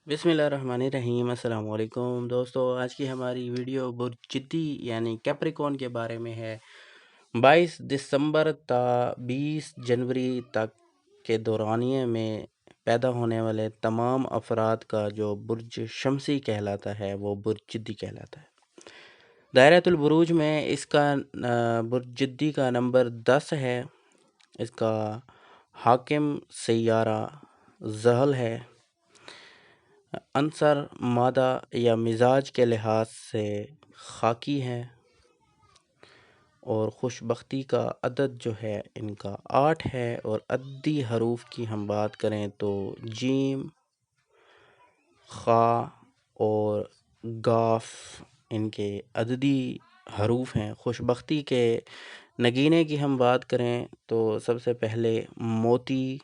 बिस्मिल्लाहिर्रहमानिर्रहीम। अस्सलाम वालेकुम दोस्तों, आज की हमारी वीडियो बुर्जिदी यानी कैप्रिकॉर्न के बारे में है। 22 दिसंबर ता 20 जनवरी तक के दौरानिए में पैदा होने वाले तमाम अफराद का जो बुर्ज शमसी कहलाता है वो बुर्जिदी कहलाता है। दायरतुल बुरूज में इसका बुर्जिदी का नंबर 10 है। इसका हाकिम सैयारा ज़हल है। अंसर मादा या मिजाज के लिहाज से खाकी है और खुशबख्ती का अदद जो है इनका 8 है। और अद्दी हरूफ की हम बात करें तो जीम, खा और गाफ इनके अददी हरूफ हैं। खुशबख्ती के नगीने की हम बात करें तो सबसे पहले मोती,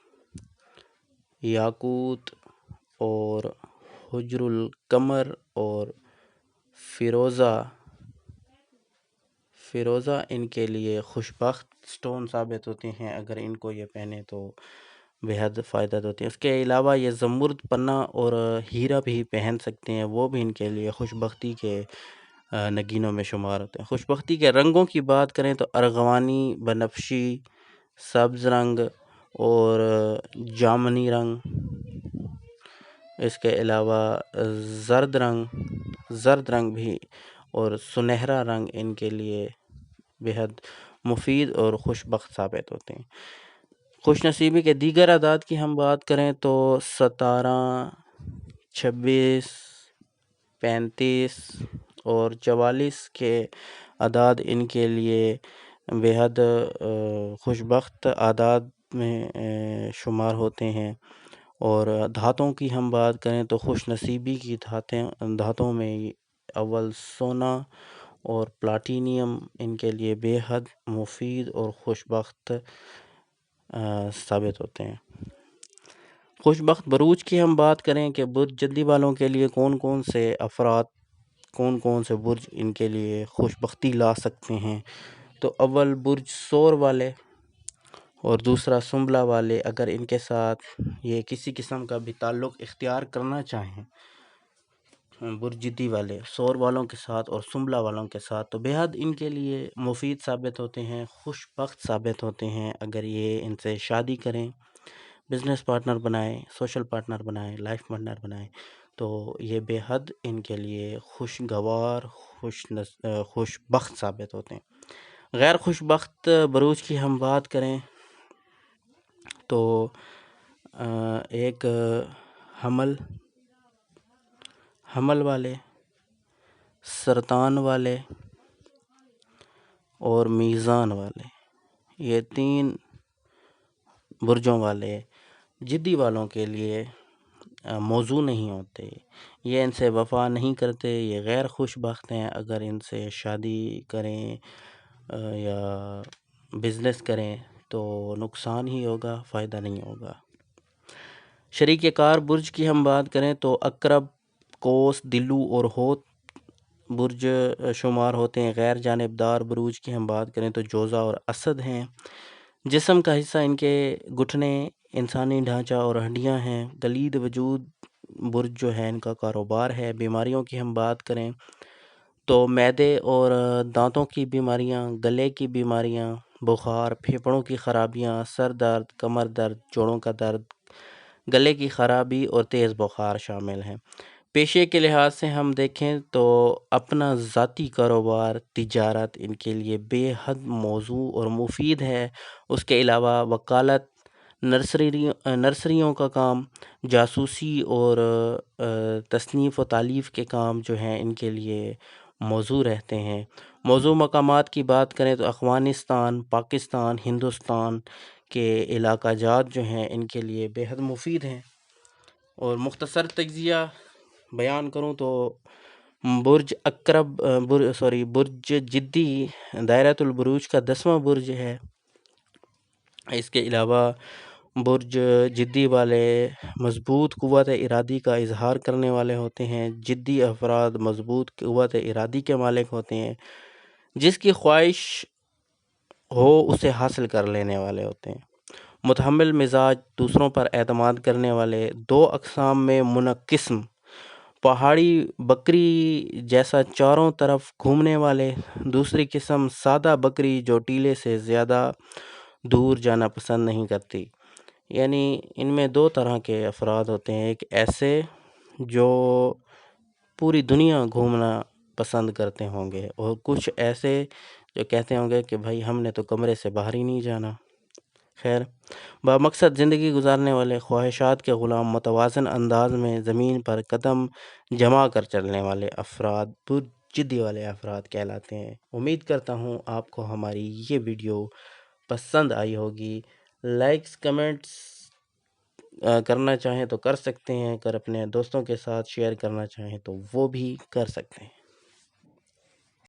याकूत और हुजरुल कमर और फ़िरोज़ा इनके लिए खुशबख्त स्टोन साबित होते हैं। अगर इनको ये पहने तो बेहद फ़ायदा होती है। उसके अलावा ये ज़मुर्द, पन्ना और हीरा भी पहन सकते हैं, वो भी इनके लिए खुशबख्ती के नगीनों में शुमार होते हैं। खुशबख्ती के रंगों की बात करें तो अरगवानी, बनफशी, सब्ज़ रंग और जामनी रंग। इसके अलावा ज़र्द रंग भी और सुनहरा रंग इनके लिए बेहद मुफीद और खुशबख्त साबित होते हैं। खुशनसीबी के दीगर अदाद की हम बात करें तो 17, 26, 35 और 44 के अदाद इनके लिए बेहद खुशबख्त आदाद में शुमार होते हैं। और धातों की हम बात करें तो खुशनसीबी की धातों में अव्वल सोना और प्लाटीनियम इनके लिए बेहद मुफीद और खुशबख्त साबित होते हैं। खुशबख्त बरूज की हम बात करें कि बुर्ज जद्दी वालों के लिए कौन कौन से बुर्ज इनके लिए खुशबख्ती ला सकते हैं, तो अव्वल बुर्ज सोर वाले और दूसरा सुंबला वाले। अगर इनके साथ ये किसी किस्म का भी ताल्लुक़ इख्तियार करना चाहें, बुर्जिदी वाले सोर वालों के साथ और सुंबला वालों के साथ, तो बेहद इनके लिए मुफीद साबित होते हैं, खुशबख्त साबित होते हैं। अगर ये इनसे शादी करें, बिज़नेस पार्टनर बनाएं, सोशल पार्टनर बनाएं, लाइफ पार्टनर बनाएं, तो ये बेहद इनके लिए खुशगवार खुशबख्त साबित होते हैं। गैर खुशबख्त बरूज की हम बात करें तो एक हमल वाले, सरतान वाले और मीज़ान वाले, ये 3 बुर्जों वाले जिद्दी वालों के लिए मौजू नहीं होते। ये इनसे वफ़ा नहीं करते, ये गैर खुशबख्त हैं। अगर इनसे शादी करें या बिज़नेस करें तो नुकसान ही होगा, फ़ायदा नहीं होगा। शरीक कार बुर्ज की हम बात करें तो अकरब, कोस, दिल्लू और होत बुर्ज शुमार होते हैं। गैर जानिबदार बुरूज की हम बात करें तो जोज़ा और असद हैं। जिस्म का हिस्सा इनके घुटने, इंसानी ढांचा और हड्डियां हैं। गलीद वजूद बुर्ज जो है इनका कारोबार है। बीमारियों की हम बात करें तो मैदे और दांतों की बीमारियां, गले की बीमारियां, बुखार, फेफड़ों की खराबियां, सर दर्द, कमर दर्द, जोड़ों का दर्द, गले की खराबी और तेज़ बुखार शामिल हैं। पेशे के लिहाज से हम देखें तो अपना ज़ाती कारोबार, तिजारत इनके लिए बेहद मौजू और मुफीद है। उसके अलावा वकालत, नर्सरियों का काम, जासूसी और तसनीफ़ व तालीफ़ के काम जो हैं इनके लिए मौजू रहते हैं। मौजू मकामात की बात करें तो अफ़गानिस्तान, पाकिस्तान, हिंदुस्तान के इलाका जात जो हैं इनके लिए बेहद मुफीद हैं। और मुख्तसर तज्ज़िया बयान करूँ तो बुर्ज जिद्दी दायरतुल बुरूज का 10वां बुर्ज है। इसके अलावा बुर्ज जिद्दी वाले मज़बूत क़ुव्वत इरादी का इज़हार करने वाले होते हैं। जिद्दी अफराद मज़बूत क़ुव्वत इरादी के मालिक होते हैं। जिसकी ख्वाहिश हो उसे हासिल कर लेने वाले होते हैं। متحمل مزاج، دوسروں پر اعتماد کرنے والے، دو اقسام میں منقسم، پہاڑی بکری جیسا چاروں طرف گھومنے والے، دوسری قسم سادہ بکری جو ٹیلے سے زیادہ دور جانا پسند نہیں کرتی۔ یعنی ان میں دو طرح کے افراد ہوتے ہیں، ایک ایسے جو پوری دنیا گھومنا پسند کرتے ہوں گے، اور کچھ ایسے جو کہتے ہوں گے کہ بھائی ہم نے تو کمرے سے باہر ہی نہیں جانا۔ خیر، بامقصد زندگی گزارنے والے، خواہشات کے غلام، متوازن انداز میں زمین پر قدم جما کر چلنے والے افراد جدی والے افراد کہلاتے ہیں۔ امید کرتا ہوں آپ کو ہماری یہ ویڈیو پسند آئی ہوگی۔ لائکس کمنٹس کرنا چاہیں تو کر سکتے ہیں، اگر اپنے دوستوں کے ساتھ شیئر کرنا چاہیں تو وہ بھی کر سکتے ہیں۔